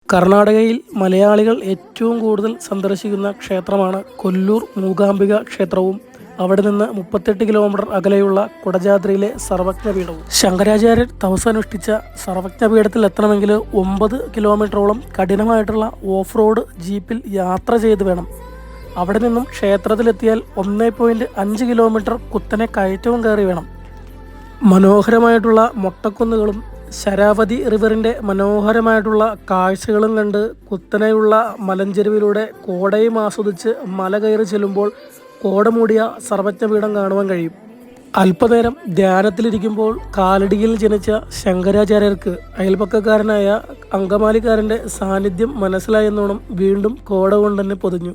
കർണാടകയിൽ മലയാളികൾ ഏറ്റവും കൂടുതൽ സന്ദർശിക്കുന്ന ക്ഷേത്രമാണ് കൊല്ലൂർ മൂകാംബിക ക്ഷേത്രവും അവിടെ നിന്ന് 38 കിലോമീറ്റർ അകലെയുള്ള കുടജാദ്രിയിലെ സർവജ്ഞപീഠവും. ശങ്കരാചാര്യർ തപസ്സനുഷ്ഠിച്ച സർവജ്ഞപീഠത്തിൽ എത്തണമെങ്കിൽ 9 കിലോമീറ്ററോളം കഠിനമായിട്ടുള്ള ഓഫ് റോഡ് ജീപ്പിൽ യാത്ര ചെയ്ത് വേണം. അവിടെ നിന്നും ക്ഷേത്രത്തിലെത്തിയാൽ 1.5 കിലോമീറ്റർ കുത്തനെ കയറ്റവും കയറി വേണം. മനോഹരമായിട്ടുള്ള മൊട്ടക്കുന്നുകളും ശരാവതി റിവറിൻ്റെ മനോഹരമായിട്ടുള്ള കാഴ്ചകളും കണ്ട് കുത്തനെയുള്ള മലഞ്ചെരുവിലൂടെ കോടയും ആസ്വദിച്ച് മല കയറി ചെല്ലുമ്പോൾ കോട മൂടിയ സർവജ്ഞപീഠം കാണുവാൻ കഴിയും. അല്പനേരം ധ്യാനത്തിലിരിക്കുമ്പോൾ കാലടിയിൽ ജനിച്ച ശങ്കരാചാര്യർക്ക് അയൽപക്കക്കാരനായ അങ്കമാലിക്കാരൻ്റെ സാന്നിധ്യം മനസ്സിലായെന്നോണം വീണ്ടും കോട കൊണ്ട് തന്നെ പൊതിഞ്ഞു.